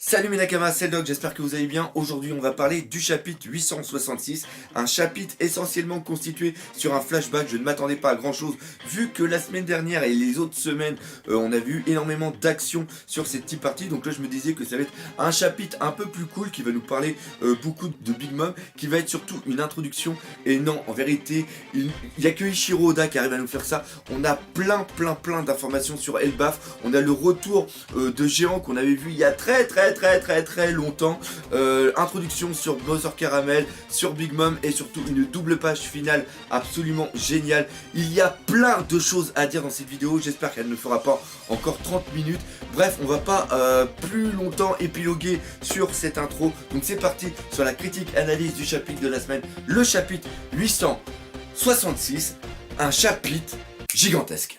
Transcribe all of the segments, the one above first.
Salut mes Nakamas, c'est le Doc, j'espère que vous allez bien. Aujourd'hui on va parler du chapitre 866, un chapitre essentiellement constitué sur un flashback. Je ne m'attendais pas à grand chose vu que la semaine dernière et les autres semaines on a vu énormément d'actions sur cette type partie. Donc là je me disais que ça va être un chapitre un peu plus cool qui va nous parler beaucoup de Big Mom, qui va être surtout une introduction. Et non, en vérité il n'y a que Eiichiro Oda qui arrive à nous faire ça. On a plein d'informations sur Elbaf. On a le retour de géant qu'on avait vu il y a très longtemps, introduction sur Mother Caramel, sur Big Mom et surtout une double page finale absolument géniale. Il y a plein de choses à dire dans cette vidéo, j'espère qu'elle ne fera pas encore 30 minutes. Bref, on va pas plus longtemps épiloguer sur cette intro, donc c'est parti sur la critique analyse du chapitre de la semaine, le chapitre 866, un chapitre gigantesque.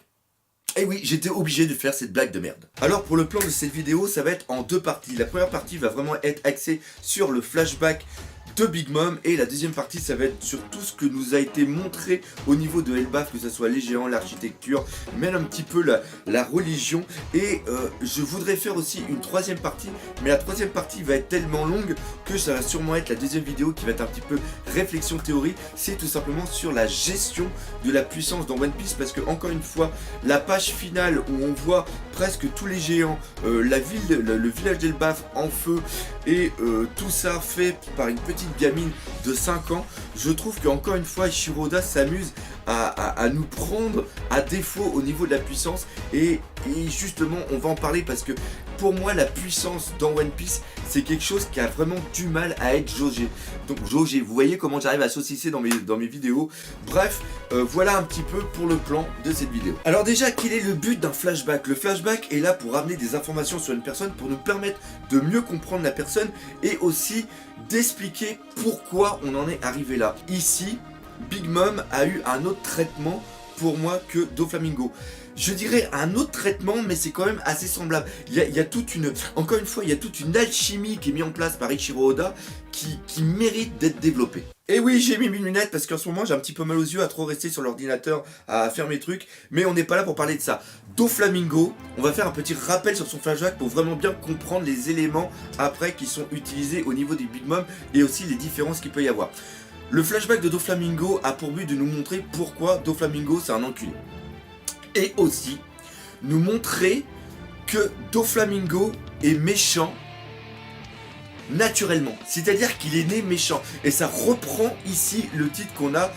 Et oui, j'étais obligé de faire cette blague de merde. Alors pour le plan de cette vidéo, ça va être en deux parties. La première partie va vraiment être axée sur le flashback de Big Mom et la deuxième partie ça va être sur tout ce que nous a été montré au niveau de Elbaf, que ce soit les géants, l'architecture, même un petit peu la religion. Et je voudrais faire aussi une troisième partie, mais la troisième partie va être tellement longue que ça va sûrement être la deuxième vidéo qui va être un petit peu réflexion théorie. C'est tout simplement sur la gestion de la puissance dans One Piece, parce que encore une fois, la page finale où on voit presque tous les géants, la ville, le village d'Elbaf en feu et tout ça fait par une petite gamine de 5 ans, je trouve qu'encore une fois Eiichiro Oda s'amuse à nous prendre à défaut au niveau de la puissance et justement on va en parler parce que pour moi la puissance dans One Piece c'est quelque chose qui a vraiment du mal à être jaugé. Donc jaugé, vous voyez comment j'arrive à saucisser dans mes vidéos. Bref, voilà un petit peu pour le plan de cette vidéo. Alors déjà, quel est le but d'un flashback? Le flashback est là pour amener des informations sur une personne, pour nous permettre de mieux comprendre la personne et aussi d'expliquer pourquoi on en est arrivé là. Ici, Big Mom a eu un autre traitement pour moi que Doflamingo. Je dirais un autre traitement, mais c'est quand même assez semblable. Il y a toute une, encore une fois, il y a toute une alchimie qui est mise en place par Eiichiro Oda qui mérite d'être développée. Et oui, j'ai mis mes lunettes parce qu'en ce moment j'ai un petit peu mal aux yeux à trop rester sur l'ordinateur à faire mes trucs, mais on n'est pas là pour parler de ça. Doflamingo, on va faire un petit rappel sur son flashback pour vraiment bien comprendre les éléments après qui sont utilisés au niveau des Big Mom et aussi les différences qu'il peut y avoir. Le flashback de Doflamingo a pour but de nous montrer pourquoi Doflamingo c'est un enculé. Et aussi nous montrer que Doflamingo est méchant naturellement, c'est-à-dire qu'il est né méchant. Et ça reprend ici le titre qu'on a,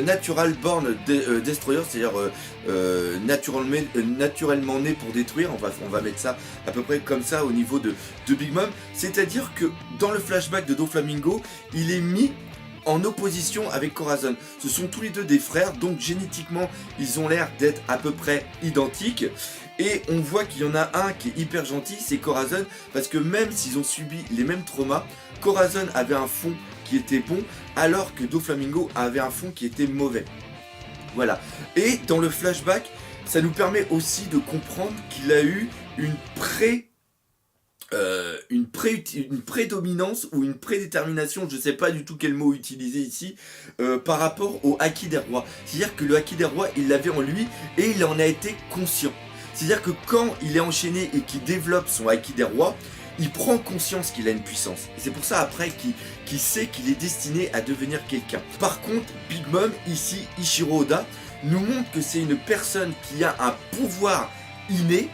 Natural Born Destroyer, c'est-à-dire naturellement né pour détruire. On va mettre ça à peu près comme ça au niveau de Big Mom. C'est-à-dire que dans le flashback de Doflamingo, il est mis en opposition avec Corazon. Ce sont tous les deux des frères, donc génétiquement ils ont l'air d'être à peu près identiques. Et on voit qu'il y en a un qui est hyper gentil, c'est Corazon, parce que même s'ils ont subi les mêmes traumas, Corazon avait un fond qui était bon, alors que Doflamingo avait un fond qui était mauvais. Voilà. Et dans le flashback, ça nous permet aussi de comprendre qu'il a eu une prédominance ou une prédétermination, je ne sais pas du tout quel mot utiliser ici, par rapport au Haki des rois. C'est-à-dire que le Haki des rois, il l'avait en lui et il en a été conscient. C'est-à-dire que quand il est enchaîné et qu'il développe son Haki des rois, il prend conscience qu'il a une puissance. Et c'est pour ça après qu'il sait qu'il est destiné à devenir quelqu'un. Par contre, Big Mom, ici, Eiichiro Oda, nous montre que c'est une personne qui a un pouvoir inné,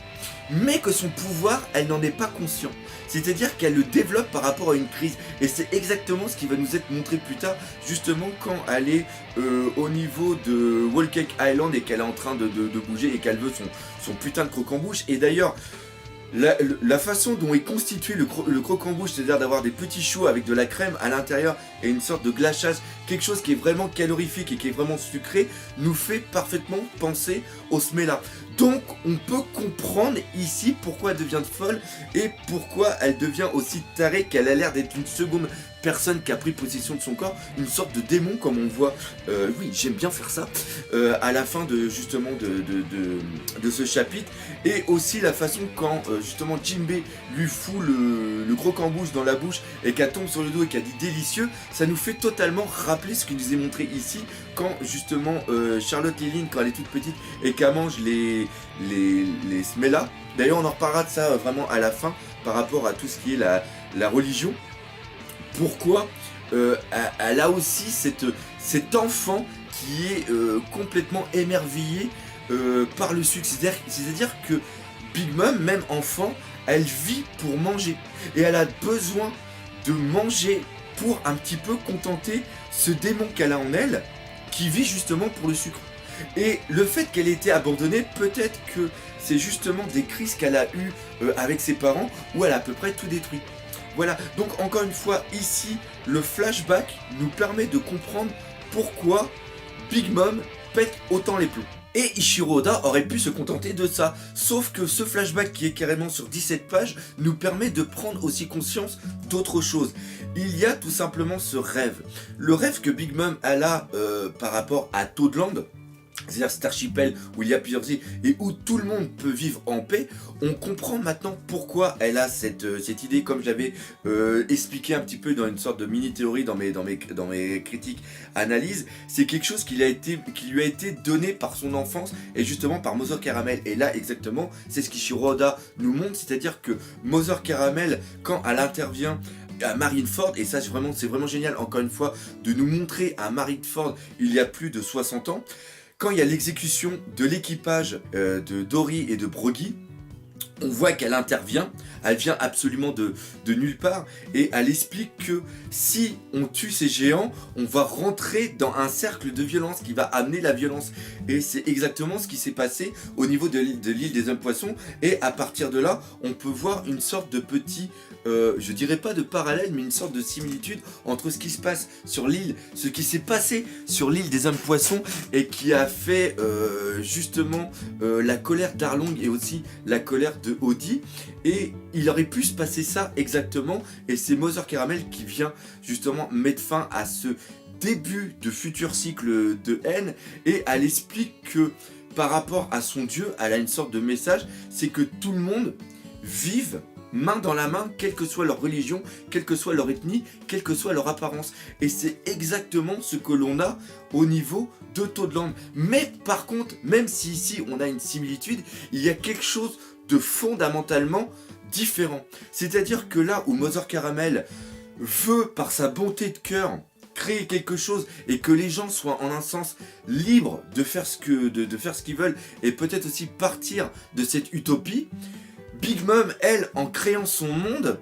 mais que son pouvoir, elle n'en est pas consciente. C'est-à-dire qu'elle le développe par rapport à une crise. Et c'est exactement ce qui va nous être montré plus tard, justement quand elle est au niveau de Whole Cake Island et qu'elle est en train de bouger et qu'elle veut son putain de croquembouche. Et d'ailleurs, la façon dont est constitué le croquembouche, c'est-à-dire d'avoir des petits choux avec de la crème à l'intérieur et une sorte de glaçage, quelque chose qui est vraiment calorifique et qui est vraiment sucré, nous fait parfaitement penser au Smela. Donc on peut comprendre ici pourquoi elle devient folle et pourquoi elle devient aussi tarée, qu'elle a l'air d'être une seconde personne qui a pris possession de son corps, une sorte de démon comme on voit, oui j'aime bien faire ça, à la fin de justement de ce chapitre. Et aussi la façon quand justement Jinbei lui fout le croquembouche dans la bouche et qu'elle tombe sur le dos et qu'elle dit délicieux, ça nous fait totalement rappeler ce qui nous est montré ici quand justement Charlotte et Lynn, quand elle est toute petite et qu'elle mange les Smela. D'ailleurs on en reparlera de ça vraiment à la fin par rapport à tout ce qui est la religion. Pourquoi elle a aussi cet enfant qui est complètement émerveillé par le sucre. C'est-à-dire que Big Mom, même enfant, elle vit pour manger. Et elle a besoin de manger pour un petit peu contenter ce démon qu'elle a en elle, qui vit justement pour le sucre. Et le fait qu'elle ait été abandonnée, peut-être que c'est justement des crises qu'elle a eues avec ses parents, où elle a à peu près tout détruit. Voilà, donc encore une fois, ici, le flashback nous permet de comprendre pourquoi Big Mom pète autant les plombs. Et Ichiro Oda aurait pu se contenter de ça, sauf que ce flashback qui est carrément sur 17 pages nous permet de prendre aussi conscience d'autre chose. Il y a tout simplement ce rêve. Le rêve que Big Mom elle a par rapport à Toadland, c'est-à-dire cet archipel où il y a plusieurs îles et où tout le monde peut vivre en paix. On comprend maintenant pourquoi elle a cette idée, comme j'avais expliqué un petit peu dans une sorte de mini-théorie dans mes critiques analyses. C'est quelque chose qui lui a été donné par son enfance et justement par Mother Caramel. Et là exactement, c'est ce qu'Ichiro Oda nous montre, c'est-à-dire que Mother Caramel, quand elle intervient à Marineford, et ça c'est vraiment génial encore une fois de nous montrer à Marineford il y a plus de 60 ans, quand il y a l'exécution de l'équipage de Dory et de Broggy, on voit qu'elle intervient, elle vient absolument de nulle part, et elle explique que si on tue ces géants, on va rentrer dans un cercle de violence qui va amener la violence. Et c'est exactement ce qui s'est passé au niveau de l'île des hommes poissons, et à partir de là, on peut voir une sorte de petit, je dirais pas de parallèle, mais une sorte de similitude entre ce qui se passe sur l'île, ce qui s'est passé sur l'île des hommes poissons, et qui a fait justement la colère d'Arlong et aussi la colère de Audi. Et il aurait pu se passer ça exactement, et c'est Mother Caramel qui vient justement mettre fin à ce début de futur cycle de haine, et elle explique que par rapport à son dieu, elle a une sorte de message, c'est que tout le monde vive main dans la main, quelle que soit leur religion, quelle que soit leur ethnie, quelle que soit leur apparence. Et c'est exactement ce que l'on a au niveau de Toadland. Mais par contre, même si ici on a une similitude, il y a quelque chose de fondamentalement différent. C'est-à-dire que là où Mother Caramel veut, par sa bonté de cœur, créer quelque chose et que les gens soient en un sens libres de faire ce qu'ils veulent et peut-être aussi partir de cette utopie, Big Mom, elle, en créant son monde,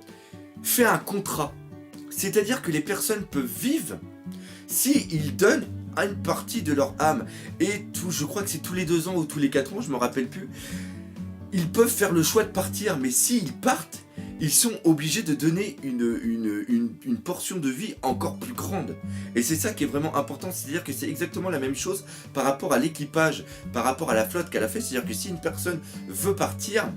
fait un contrat. C'est-à-dire que les personnes peuvent vivre s'ils donnent une partie de leur âme. Et je crois que c'est tous les 2 ans ou tous les 4 ans, je me rappelle plus, ils peuvent faire le choix de partir, mais s'ils partent, ils sont obligés de donner une portion de vie encore plus grande. Et c'est ça qui est vraiment important, c'est-à-dire que c'est exactement la même chose par rapport à l'équipage, par rapport à la flotte qu'elle a fait, c'est-à-dire que si une personne veut partir,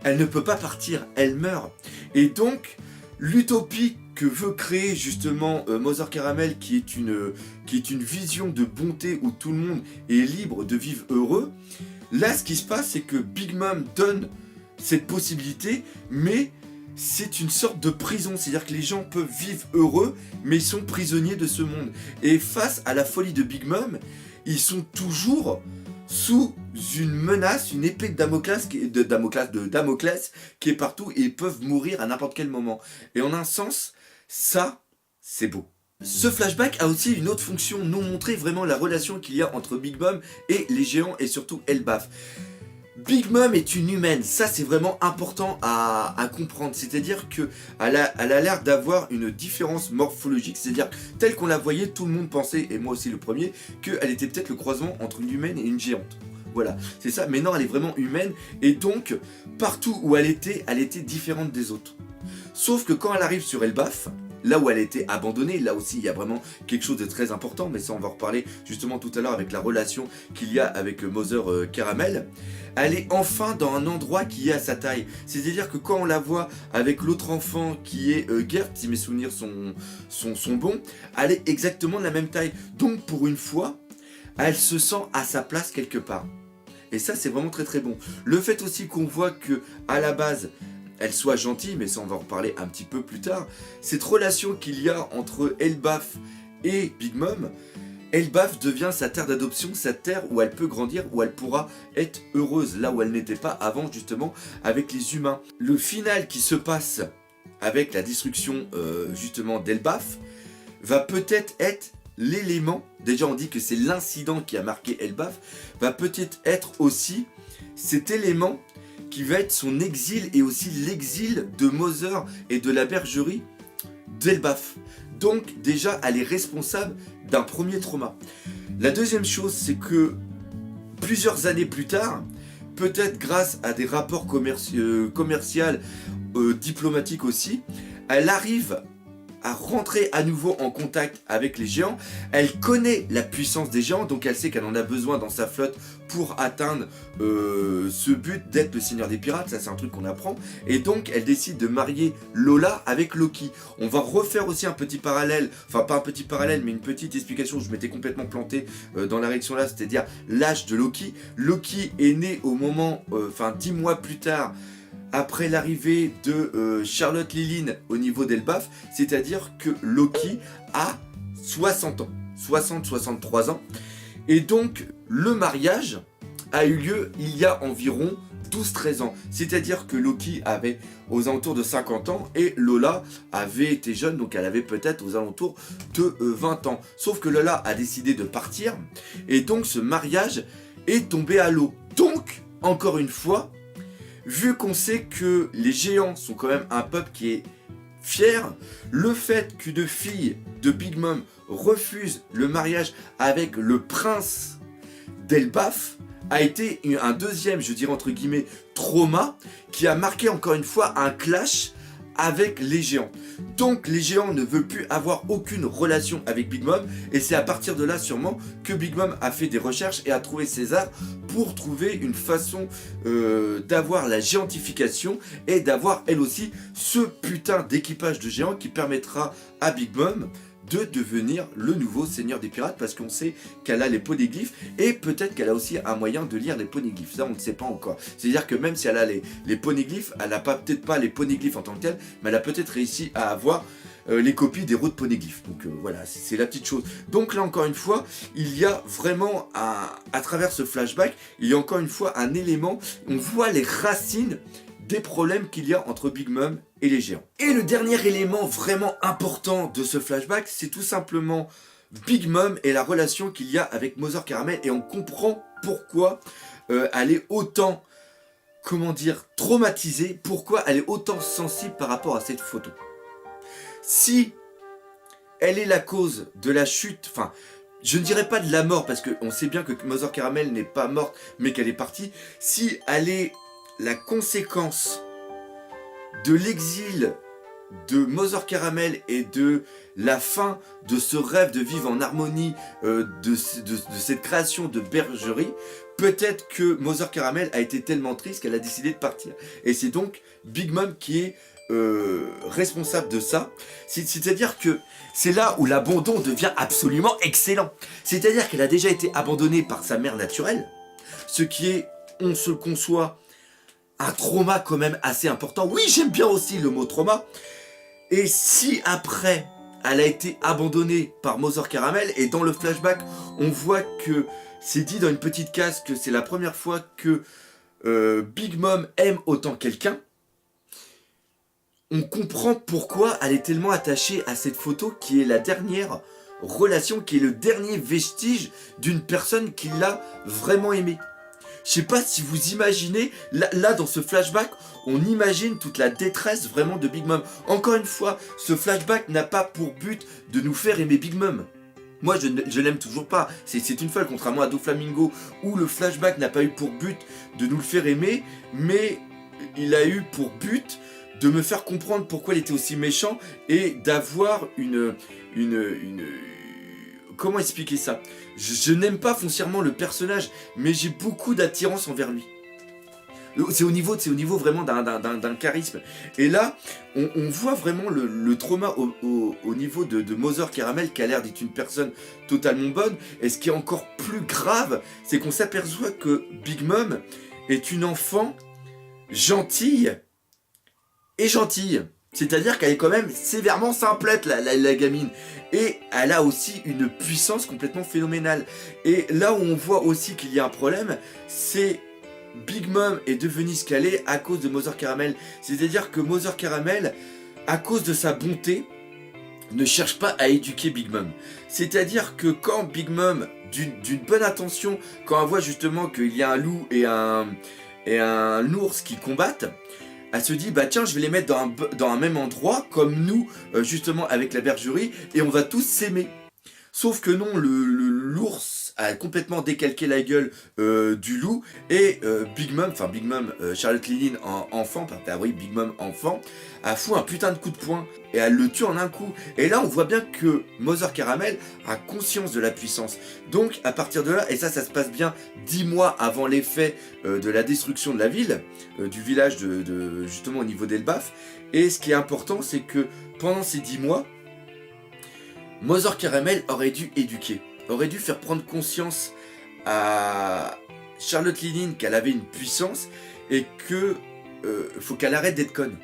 elle ne peut pas partir, elle meurt. Et donc, l'utopie que veut créer justement Mother Caramel, qui est une vision de bonté où tout le monde est libre de vivre heureux, là ce qui se passe c'est que Big Mom donne cette possibilité, mais c'est une sorte de prison, c'est-à-dire que les gens peuvent vivre heureux, mais ils sont prisonniers de ce monde. Et face à la folie de Big Mom, ils sont toujours sous une menace, une épée de Damoclès qui est partout, et ils peuvent mourir à n'importe quel moment. Et en un sens, ça, c'est beau. Ce flashback a aussi une autre fonction, nous montrer vraiment la relation qu'il y a entre Big Mom et les géants, et surtout Elbaf. Big Mom est une humaine, ça c'est vraiment important à comprendre, c'est-à-dire qu'elle a l'air d'avoir une différence morphologique, c'est-à-dire telle qu'on la voyait, tout le monde pensait, et moi aussi le premier, qu'elle était peut-être le croisement entre une humaine et une géante. Voilà, c'est ça, mais non, elle est vraiment humaine, et donc, partout où elle était différente des autres. Sauf que quand elle arrive sur Elbaf, là où elle a été abandonnée, là aussi il y a vraiment quelque chose de très important, mais ça on va en reparler justement tout à l'heure avec la relation qu'il y a avec Mother Caramel. Elle est enfin dans un endroit qui est à sa taille. C'est-à-dire que quand on la voit avec l'autre enfant qui est Gert, si mes souvenirs sont bons, elle est exactement de la même taille. Donc pour une fois, elle se sent à sa place quelque part. Et ça c'est vraiment très très bon. Le fait aussi qu'on voit que à la base, elle soit gentille, mais ça on va en reparler un petit peu plus tard, cette relation qu'il y a entre Elbaf et Big Mom, Elbaf devient sa terre d'adoption, sa terre où elle peut grandir, où elle pourra être heureuse, là où elle n'était pas avant justement avec les humains. Le final qui se passe avec la destruction justement d'Elbaf va peut-être être l'élément, déjà on dit que c'est l'incident qui a marqué Elbaf, va peut-être être aussi cet élément qui va être son exil et aussi l'exil de Mother et de la bergerie d'Elbaf. Donc déjà elle est responsable d'un premier trauma. La deuxième chose, c'est que plusieurs années plus tard, peut-être grâce à des rapports commerciaux, diplomatiques aussi, elle arrive à rentrer à nouveau en contact avec les géants. Elle connaît la puissance des géants, donc elle sait qu'elle en a besoin dans sa flotte pour atteindre ce but d'être le seigneur des pirates. Ça, c'est un truc qu'on apprend. Et donc elle décide de marier Lola avec Loki. On va refaire aussi un petit parallèle, enfin pas un petit parallèle mais une petite explication. Je m'étais complètement planté dans la réaction là, c'est-à-dire l'âge de Loki. Loki est né au moment, 10 mois plus tard, après l'arrivée de Charlotte Lilin au niveau d'Elbaf, c'est-à-dire que Loki a 60 ans, 60-63 ans, et donc le mariage a eu lieu il y a environ 12-13 ans, c'est-à-dire que Loki avait aux alentours de 50 ans et Lola avait été jeune, donc elle avait peut-être aux alentours de 20 ans. Sauf que Lola a décidé de partir, et donc ce mariage est tombé à l'eau. Donc, encore une fois, vu qu'on sait que les géants sont quand même un peuple qui est fier, le fait qu'une fille de Big Mom refuse le mariage avec le prince d'Elbaf a été un deuxième, je dirais entre guillemets, trauma qui a marqué encore une fois un clash avec les géants. Donc les géants ne veulent plus avoir aucune relation avec Big Mom, et c'est à partir de là sûrement que Big Mom a fait des recherches et a trouvé César pour trouver une façon d'avoir la géantification et d'avoir elle aussi ce putain d'équipage de géants qui permettra à Big Mom de devenir le nouveau seigneur des pirates, parce qu'on sait qu'elle a les poneglyphes et peut-être qu'elle a aussi un moyen de lire les poneglyphes. Ça on ne sait pas encore. C'est-à-dire que même si elle a les poneglyphes, elle n'a peut-être pas les poneglyphes en tant que tel, mais elle a peut-être réussi à avoir les copies des routes poneglyphes. Donc voilà, c'est la petite chose. Donc là encore une fois, il y a vraiment à travers ce flashback, il y a encore une fois un élément, on voit les racines des problèmes qu'il y a entre Big Mom et les géants. Et le dernier élément vraiment important de ce flashback, c'est tout simplement Big Mom et la relation qu'il y a avec Mother Caramel, et on comprend pourquoi elle est autant, comment dire, traumatisée, pourquoi elle est autant sensible par rapport à cette photo. Si elle est la cause de la chute, enfin, je ne dirais pas de la mort, parce qu'on sait bien que Mother Caramel n'est pas morte, mais qu'elle est partie, si elle est la conséquence de l'exil de Mother Caramel et de la fin de ce rêve de vivre en harmonie, de cette création de bergerie, peut-être que Mother Caramel a été tellement triste qu'elle a décidé de partir. Et c'est donc Big Mom qui est responsable de ça. C'est-à-dire que c'est là où l'abandon devient absolument excellent. C'est-à-dire qu'elle a déjà été abandonnée par sa mère naturelle, ce qui est, on se le conçoit, un trauma quand même assez important. Oui, j'aime bien aussi le mot trauma. Et si après, elle a été abandonnée par Mother Caramel, et dans le flashback, on voit que c'est dit dans une petite case que c'est la première fois que Big Mom aime autant quelqu'un, on comprend pourquoi elle est tellement attachée à cette photo qui est la dernière relation, qui est le dernier vestige d'une personne qui l'a vraiment aimée. Je sais pas si vous imaginez, là dans ce flashback, on imagine toute la détresse vraiment de Big Mom. Encore une fois, ce flashback n'a pas pour but de nous faire aimer Big Mom. Moi je l'aime toujours pas, c'est une folle, contrairement à Doflamingo, où le flashback n'a pas eu pour but de nous le faire aimer, mais il a eu pour but de me faire comprendre pourquoi il était aussi méchant, et d'avoir comment expliquer ça? Je n'aime pas foncièrement le personnage, mais j'ai beaucoup d'attirance envers lui. C'est au niveau vraiment d'un charisme. Et là, on voit vraiment le trauma au niveau de Mother Caramel, qui a l'air d'être une personne totalement bonne. Et ce qui est encore plus grave, c'est qu'on s'aperçoit que Big Mom est une enfant gentille et gentille. C'est-à-dire qu'elle est quand même sévèrement simplette, la gamine. Et elle a aussi une puissance complètement phénoménale. Et là où on voit aussi qu'il y a un problème, c'est Big Mom est devenue ce qu'elle est à cause de Mother Caramel. C'est-à-dire que Mother Caramel, à cause de sa bonté, ne cherche pas à éduquer Big Mom. C'est-à-dire que quand Big Mom, d'une bonne intention, quand elle voit justement qu'il y a un loup et un ours qui combattent, elle se dit, bah tiens, je vais les mettre dans un même endroit, comme nous, justement, avec la bergerie, et on va tous s'aimer. Sauf que non, l'ours a complètement décalqué la gueule du loup, et Big Mom, Charlotte Lilline enfant, oui, Big Mom enfant, a foutu un putain de coup de poing, et elle le tue en un coup. Et là, on voit bien que Mother Caramel a conscience de la puissance. Donc, à partir de là, et ça se passe bien 10 mois avant l'effet de la destruction de la ville, du village justement au niveau d'Elbaf. Et ce qui est important, c'est que pendant ces 10 mois, Mother Caramel aurait dû éduquer, aurait dû faire prendre conscience à Charlotte Lilline qu'elle avait une puissance et que faut qu'elle arrête d'être conne.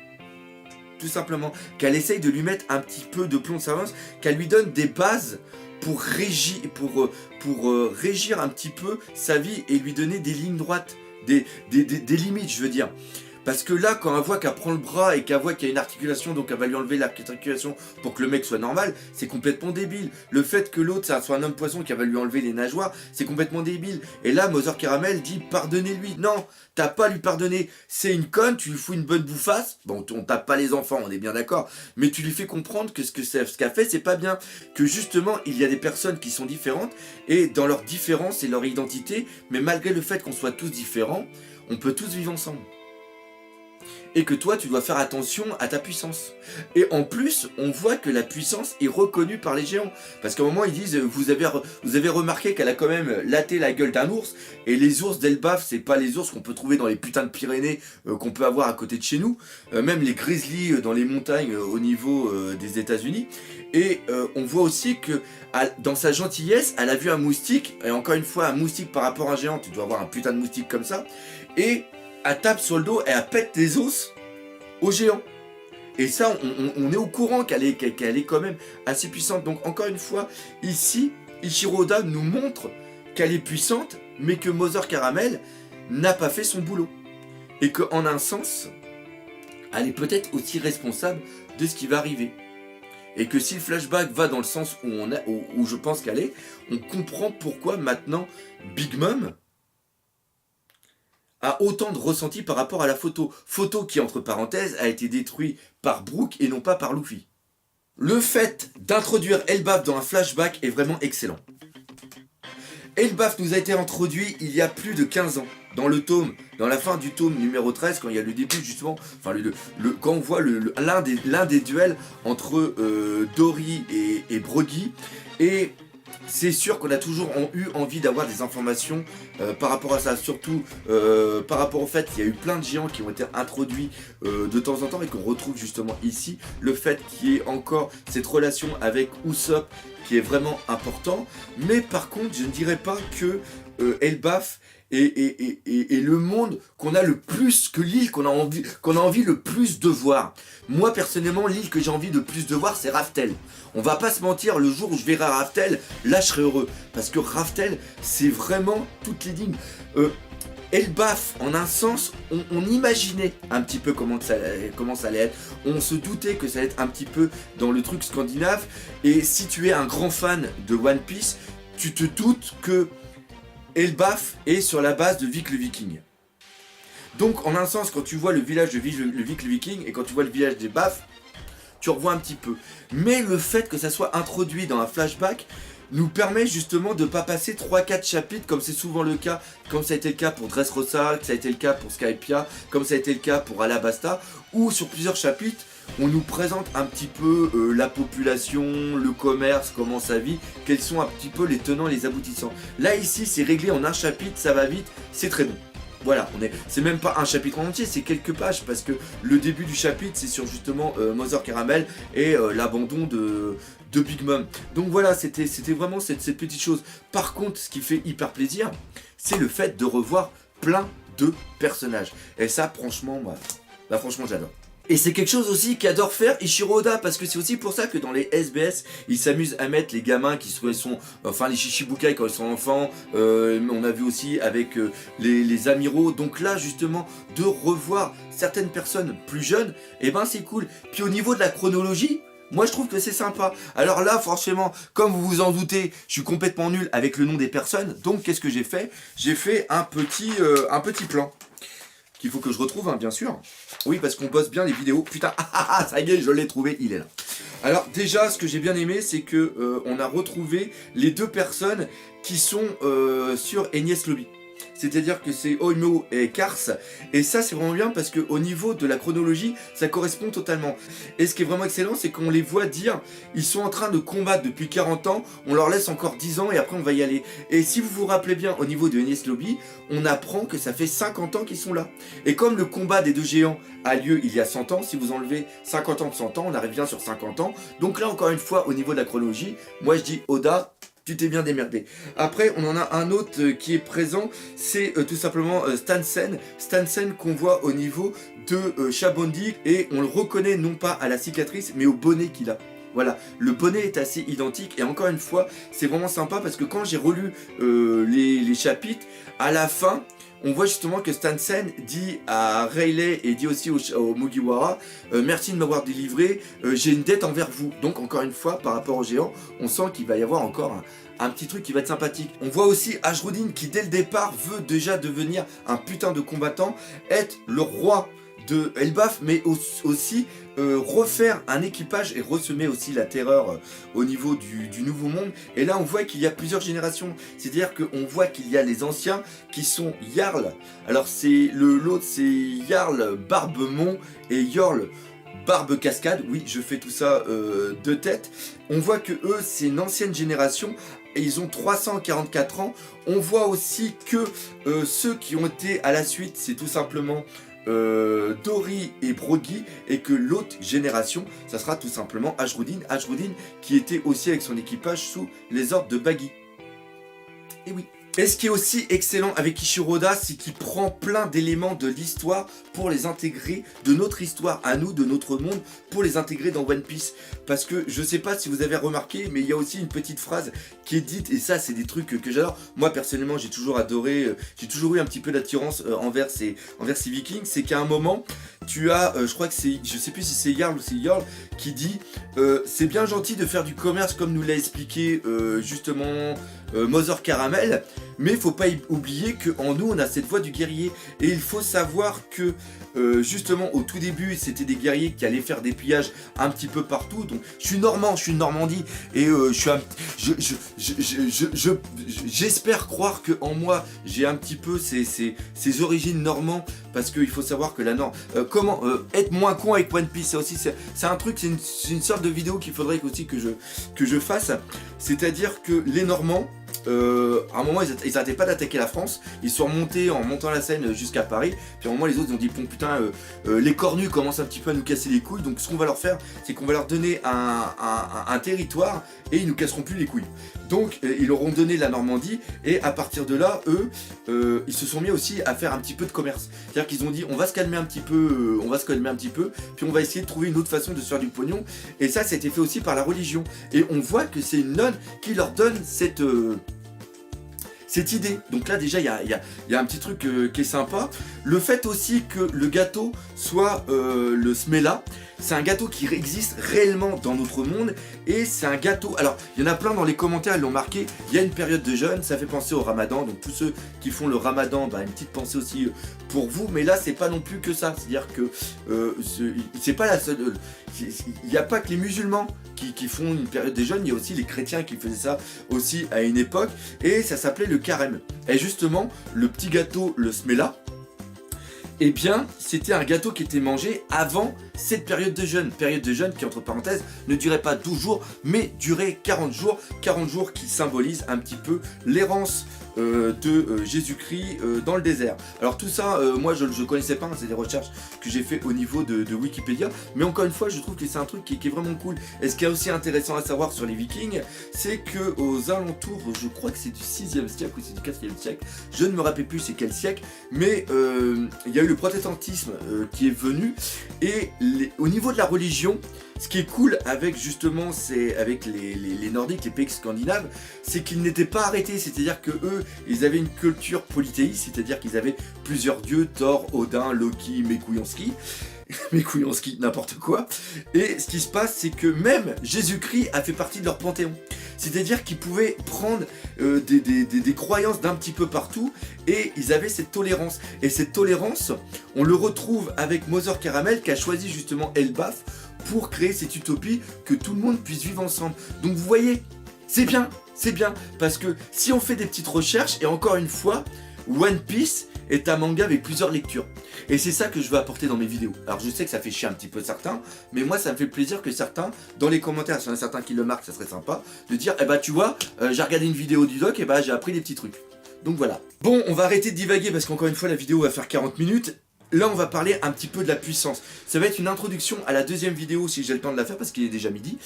Tout simplement, qu'elle essaye de lui mettre un petit peu de plomb de cervelle, qu'elle lui donne des bases pour régir un petit peu sa vie et lui donner des lignes droites, des limites, je veux dire. Parce que là, quand elle voit qu'elle prend le bras et qu'elle voit qu'il y a une articulation, donc elle va lui enlever l'articulation pour que le mec soit normal, c'est complètement débile. Le fait que l'autre, ça soit un homme poisson qui va lui enlever les nageoires, c'est complètement débile. Et là, Mother Caramel dit pardonnez-lui. Non, t'as pas à lui pardonner. C'est une conne, tu lui fous une bonne bouffasse. Bon, on tape pas les enfants, on est bien d'accord. Mais tu lui fais comprendre que ce qu'elle fait, c'est pas bien. Que justement, il y a des personnes qui sont différentes et dans leur différence et leur identité, mais malgré le fait qu'on soit tous différents, on peut tous vivre ensemble. Et que toi, tu dois faire attention à ta puissance. Et en plus, on voit que la puissance est reconnue par les géants. Parce qu'à un moment, ils disent, vous avez remarqué qu'elle a quand même laté la gueule d'un ours. Et les ours d'Elbaf, c'est pas les ours qu'on peut trouver dans les putains de Pyrénées qu'on peut avoir à côté de chez nous. Même les grizzlies dans les montagnes au niveau des États-Unis. Et on voit aussi que dans sa gentillesse, elle a vu un moustique. Et encore une fois, un moustique par rapport à un géant, tu dois avoir un putain de moustique comme ça. Et elle tape sur le dos et elle pète les os au géant. Et ça, on est au courant qu'elle est quand même assez puissante. Donc encore une fois, ici, Ichiro Oda nous montre qu'elle est puissante, mais que Mother Caramel n'a pas fait son boulot. Et qu'en un sens, elle est peut-être aussi responsable de ce qui va arriver. Et que si le flashback va dans le sens où je pense qu'elle est, on comprend pourquoi maintenant Big Mom a autant de ressenti par rapport à la photo. Photo qui, entre parenthèses, a été détruite par Brook et non pas par Luffy. Le fait d'introduire Elbaf dans un flashback est vraiment excellent. Elbaf nous a été introduit il y a plus de 15 ans. Dans la fin du tome numéro 13, quand il y a le début justement, quand on voit l'un des duels entre Dory et Broggy. Et c'est sûr qu'on a toujours eu envie d'avoir des informations par rapport à ça, surtout par rapport au fait qu'il y a eu plein de géants qui ont été introduits de temps en temps et qu'on retrouve justement ici. Le fait qu'il y ait encore cette relation avec Usopp qui est vraiment important, mais par contre je ne dirais pas que Elbaf et le monde qu'on a le plus, que l'île qu'on a envie le plus de voir. Moi personnellement, l'île que j'ai envie de plus de voir, c'est Raftel. On va pas se mentir, le jour où je verrai Raftel, là je serai heureux. Parce que Raftel, c'est vraiment toutes les lignes. Elbaf, en un sens, on imaginait un petit peu comment ça allait être. On se doutait que ça allait être un petit peu dans le truc scandinave. Et si tu es un grand fan de One Piece, tu te doutes que Elbaf est sur la base de Vic le Viking. Donc en un sens, quand tu vois le village de Vic le Viking et quand tu vois le village des Baf, tu revois un petit peu. Mais le fait que ça soit introduit dans un flashback nous permet justement de ne pas passer 3-4 chapitres comme c'est souvent le cas, comme ça a été le cas pour Dressrosa, ça a été le cas pour Skypiea, comme ça a été le cas pour Alabasta, où sur plusieurs chapitres, on nous présente un petit peu la population, le commerce, comment ça vit, quels sont un petit peu les tenants, les aboutissants. Là ici, c'est réglé en un chapitre, ça va vite, c'est très bon. Voilà, c'est même pas un chapitre en entier, c'est quelques pages, parce que le début du chapitre, c'est sur justement Mother Caramel et l'abandon de Big Mom. Donc voilà, c'était vraiment cette petite chose. Par contre, ce qui fait hyper plaisir, c'est le fait de revoir plein de personnages. Et ça, franchement, franchement, j'adore. Et c'est quelque chose aussi qu'adore faire Eiichiro Oda, parce que c'est aussi pour ça que dans les SBS, ils s'amusent à mettre les gamins qui sont enfin les Shichibukai quand ils sont enfants, on a vu aussi avec les amiraux, donc là justement, de revoir certaines personnes plus jeunes, et ben c'est cool. Puis au niveau de la chronologie, moi je trouve que c'est sympa. Alors là franchement, comme vous vous en doutez, je suis complètement nul avec le nom des personnes, donc qu'est-ce que j'ai fait? J'ai fait un petit plan. Qu'il faut que je retrouve, hein, bien sûr. Oui, parce qu'on bosse bien les vidéos. Putain, ça y est, je l'ai trouvé, il est là. Alors déjà, ce que j'ai bien aimé, c'est que on a retrouvé les deux personnes qui sont sur Enies Lobby. C'est-à-dire que c'est Oimo et Kars. Et ça, c'est vraiment bien parce qu'au niveau de la chronologie, ça correspond totalement. Et ce qui est vraiment excellent, c'est qu'on les voit dire ils sont en train de combattre depuis 40 ans, on leur laisse encore 10 ans et après on va y aller. Et si vous vous rappelez bien, au niveau de Enies Lobby, on apprend que ça fait 50 ans qu'ils sont là. Et comme le combat des deux géants a lieu il y a 100 ans, si vous enlevez 50 ans de 100 ans, on arrive bien sur 50 ans. Donc là, encore une fois, au niveau de la chronologie, moi je dis Oda, tu t'es bien démerdé. Après, on en a un autre qui est présent, c'est tout simplement Stansen. Stansen qu'on voit au niveau de Chabondi, et on le reconnaît non pas à la cicatrice, mais au bonnet qu'il a. Voilà, le bonnet est assez identique, et encore une fois, c'est vraiment sympa parce que quand j'ai relu les chapitres, à la fin, on voit justement que Stansen dit à Rayleigh et dit aussi au Mugiwara merci de m'avoir délivré, j'ai une dette envers vous. Donc encore une fois, par rapport aux géants, on sent qu'il va y avoir encore un petit truc qui va être sympathique. On voit aussi Ashruddin qui dès le départ veut déjà devenir un putain de combattant, être le roi de Elbaf, mais aussi refaire un équipage et ressemer aussi la terreur au niveau du nouveau monde. Et là on voit qu'il y a plusieurs générations, c'est-à-dire qu'on voit qu'il y a les anciens qui sont Jarl, alors c'est l'autre c'est Jarl Barbemont et Jarl Barbe Cascade, oui je fais tout ça de tête. On voit que eux c'est une ancienne génération et ils ont 344 ans. On voit aussi que ceux qui ont été à la suite, c'est tout simplement Dori et Brogy, et que l'autre génération, ça sera tout simplement Ashruddin. Ashruddin qui était aussi avec son équipage sous les ordres de Bagi. Et oui. Et ce qui est aussi excellent avec Eiichiro Oda, c'est qu'il prend plein d'éléments de l'histoire pour les intégrer, de notre histoire à nous, de notre monde, pour les intégrer dans One Piece. Parce que je sais pas si vous avez remarqué, mais il y a aussi une petite phrase qui est dite, et ça c'est des trucs que j'adore. Moi personnellement j'ai toujours adoré, j'ai toujours eu un petit peu d'attirance envers ces vikings. C'est qu'à un moment, tu as, je crois que c'est, je sais plus si c'est Jarl ou c'est Jarl, qui dit c'est bien gentil de faire du commerce comme nous l'a expliqué justement Mother Caramel, mais il faut pas oublier qu'en nous on a cette voix du guerrier, et il faut savoir que justement au tout début c'était des guerriers qui allaient faire des pillages un petit peu partout. Donc je suis normand, je suis de Normandie, et j'espère croire que en moi j'ai un petit peu ces origines normandes, parce qu'il faut savoir que la Nord comment être moins con avec One Piece, ça aussi c'est un truc, c'est une sorte de vidéo qu'il faudrait aussi que je fasse. C'est-à-dire que les Normands, à un moment ils n'arrêtaient pas d'attaquer la France, ils sont remontés en montant la Seine jusqu'à Paris, puis à un moment les autres ils ont dit bon putain les cornus commencent un petit peu à nous casser les couilles, donc ce qu'on va leur faire c'est qu'on va leur donner un territoire et ils nous casseront plus les couilles. Donc ils leur ont donné la Normandie, et à partir de là eux ils se sont mis aussi à faire un petit peu de commerce. C'est-à-dire qu'ils ont dit on va se calmer un petit peu, puis on va essayer de trouver une autre façon de se faire du pognon, et ça a été fait aussi par la religion. Et on voit que c'est une nonne qui leur donne cette idée. Donc là déjà il y a un petit truc qui est sympa. Le fait aussi que le gâteau soit le Smela, c'est un gâteau qui existe réellement dans notre monde, et c'est un gâteau, alors il y en a plein dans les commentaires, ils l'ont marqué, il y a une période de jeûne, ça fait penser au ramadan, donc tous ceux qui font le ramadan, bah, une petite pensée aussi pour vous, mais là c'est pas non plus que ça, c'est-à-dire que c'est pas la seule, il n'y a pas que les musulmans qui font une période de jeûne, il y a aussi les chrétiens qui faisaient ça aussi à une époque, et ça s'appelait le carême. Et justement, le petit gâteau, le Smela, eh bien, c'était un gâteau qui était mangé avant cette période de jeûne qui, entre parenthèses, ne durait pas 12 jours, mais durait 40 jours qui symbolise un petit peu l'errance de Jésus-Christ dans le désert. Alors tout ça, moi je ne connaissais pas, hein, c'est des recherches que j'ai fait au niveau de Wikipédia, mais encore une fois je trouve que c'est un truc qui est vraiment cool. Et ce qui est aussi intéressant à savoir sur les Vikings, c'est que aux alentours, je crois que c'est du 6e siècle ou c'est du 4e siècle, je ne me rappelle plus c'est quel siècle, mais il y a eu le protestantisme qui est venu, et au niveau de la religion, ce qui est cool avec justement avec les Nordiques, les pays scandinaves, c'est qu'ils n'étaient pas arrêtés, c'est-à-dire que eux, ils avaient une culture polythéiste, c'est-à-dire qu'ils avaient plusieurs dieux, Thor, Odin, Loki, Mekouyanski, n'importe quoi. Et ce qui se passe, c'est que même Jésus-Christ a fait partie de leur panthéon. C'est-à-dire qu'ils pouvaient prendre des croyances d'un petit peu partout, et ils avaient cette tolérance. Et cette tolérance, on le retrouve avec Mother Caramel qui a choisi justement Elbaf pour créer cette utopie que tout le monde puisse vivre ensemble. Donc vous voyez, c'est bien, parce que si on fait des petites recherches, et encore une fois, One Piece est un manga avec plusieurs lectures. Et c'est ça que je veux apporter dans mes vidéos. Alors je sais que ça fait chier un petit peu certains, mais moi ça me fait plaisir que certains, dans les commentaires, s'il y en a certains qui le marquent, ça serait sympa, de dire, eh bah tu vois, j'ai regardé une vidéo du doc, et bah j'ai appris des petits trucs. Donc voilà. Bon, on va arrêter de divaguer parce qu'encore une fois la vidéo va faire 40 minutes. Là on va parler un petit peu de la puissance. Ça va être une introduction à la deuxième vidéo si j'ai le temps de la faire parce qu'il est déjà midi.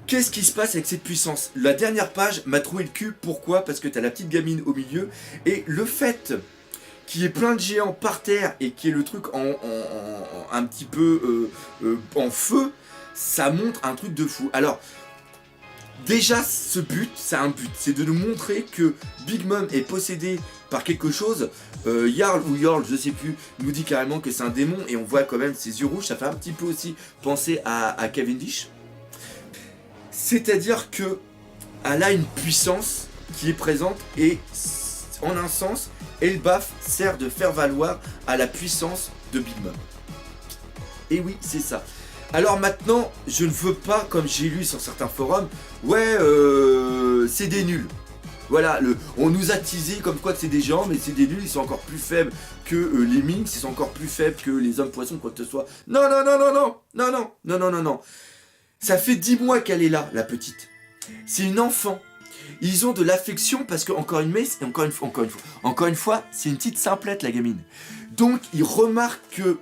Qu'est-ce qui se passe avec cette puissance? La dernière page m'a troué le cul, pourquoi? Parce que t'as la petite gamine au milieu, et le fait qu'il y ait plein de géants par terre et qu'il y ait le truc un petit peu en feu, ça montre un truc de fou. Alors, déjà ce but, c'est un but, c'est de nous montrer que Big Mom est possédé par quelque chose. Jarl ou Jarl, je sais plus, nous dit carrément que c'est un démon, et on voit quand même ses yeux rouges, ça fait un petit peu aussi penser à Cavendish. C'est-à-dire que elle a une puissance qui est présente, et en un sens, Elbaf sert de faire valoir à la puissance de Big Mom. Et oui, c'est ça. Alors maintenant, je ne veux pas, comme j'ai lu sur certains forums, ouais, c'est des nuls. Voilà, on nous a teasé comme quoi que c'est des gens, mais c'est des nuls, ils sont encore plus faibles que les Minx, ils sont encore plus faibles que les hommes poissons, quoi que ce soit. Non. Ça fait 10 mois qu'elle est là, la petite. C'est une enfant. Ils ont de l'affection parce que, encore une fois, c'est une petite simplette, la gamine. Donc, ils remarquent que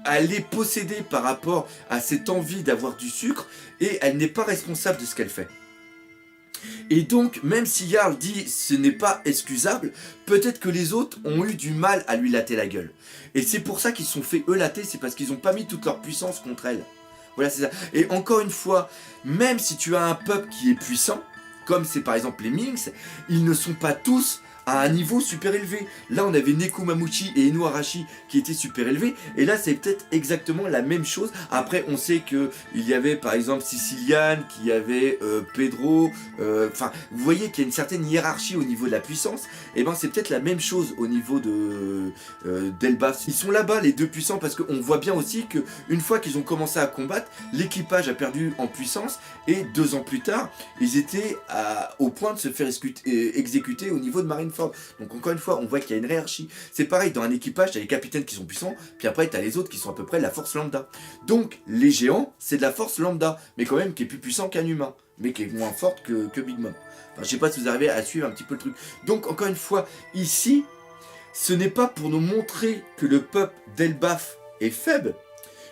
elle est possédée par rapport à cette envie d'avoir du sucre, et elle n'est pas responsable de ce qu'elle fait. Et donc, même si Jarl dit ce n'est pas excusable, peut-être que les autres ont eu du mal à lui latter la gueule. Et c'est pour ça qu'ils se sont fait eux latter, c'est parce qu'ils n'ont pas mis toute leur puissance contre elle. Voilà, c'est ça. Et encore une fois, même si tu as un peuple qui est puissant, comme c'est par exemple les Minx, ils ne sont pas tous à un niveau super élevé. Là, on avait Nekomamushi et Inuarashi qui étaient super élevés, et là, c'est peut-être exactement la même chose. Après, on sait que il y avait par exemple Sicilian, qu'il y avait Pedro, enfin, vous voyez qu'il y a une certaine hiérarchie au niveau de la puissance. Et ben, c'est peut-être la même chose au niveau d'Elbaf. Ils sont là-bas, les deux puissants, parce qu'on voit bien aussi que une fois qu'ils ont commencé à combattre, l'équipage a perdu en puissance, et 2 ans plus tard, ils étaient au point de se faire exécuter au niveau de Marineford. Donc encore une fois, on voit qu'il y a une hiérarchie. C'est pareil, dans un équipage, tu as les capitaines qui sont puissants, puis après tu as les autres qui sont à peu près la force lambda. Donc les géants, c'est de la force lambda, mais quand même qui est plus puissant qu'un humain, mais qui est moins forte que Big Mom. Enfin, je sais pas si vous arrivez à suivre un petit peu le truc. Donc encore une fois, ici, ce n'est pas pour nous montrer que le peuple d'Elbaf est faible.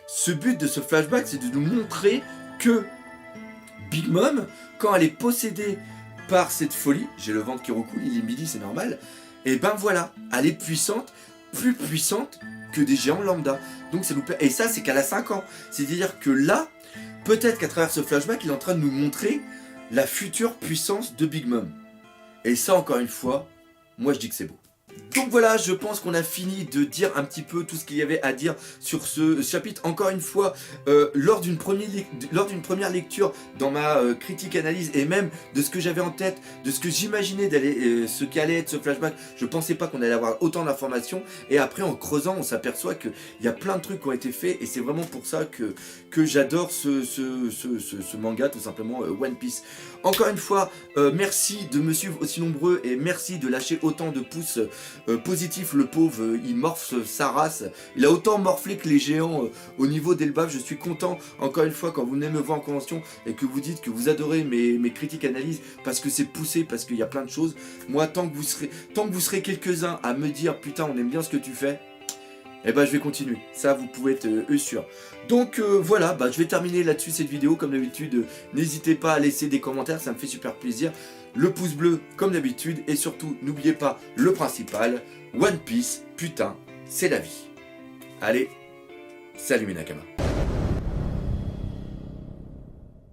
Ce but de ce flashback, c'est de nous montrer que Big Mom, quand elle est possédée par cette folie, j'ai le ventre qui recoule, il est midi, c'est normal, et ben voilà, elle est puissante, plus puissante que des géants lambda. Donc ça nous plaît. Et ça, c'est qu'elle a 5 ans. C'est-à-dire que là, peut-être qu'à travers ce flashback, il est en train de nous montrer la future puissance de Big Mom. Et ça, encore une fois, moi je dis que c'est beau. Donc voilà, je pense qu'on a fini de dire un petit peu tout ce qu'il y avait à dire sur ce chapitre. Encore une fois, lors d'une première lecture, dans ma critique analyse, et même de ce que j'avais en tête, de ce que j'imaginais ce qu'allait être ce flashback, je pensais pas qu'on allait avoir autant d'informations. Et après, en creusant, on s'aperçoit qu'il y a plein de trucs qui ont été faits, et c'est vraiment pour ça que j'adore ce manga, tout simplement One Piece. Encore une fois, merci de me suivre aussi nombreux, et merci de lâcher autant de pouces positif, le pauvre, il morphe sa race. Il a autant morflé que les géants au niveau d'Elbaf. Je suis content, encore une fois, quand vous venez me voir en convention et que vous dites que vous adorez mes critiques analyses parce que c'est poussé, parce qu'il y a plein de choses. Moi, tant que vous serez quelques-uns à me dire putain, on aime bien ce que tu fais, eh ben je vais continuer, ça vous pouvez être sûr. Donc voilà, je vais terminer là-dessus cette vidéo. Comme d'habitude, n'hésitez pas à laisser des commentaires, ça me fait super plaisir. Le pouce bleu comme d'habitude, et surtout n'oubliez pas le principal, One Piece, putain, c'est la vie. Allez, salut mes Nakama.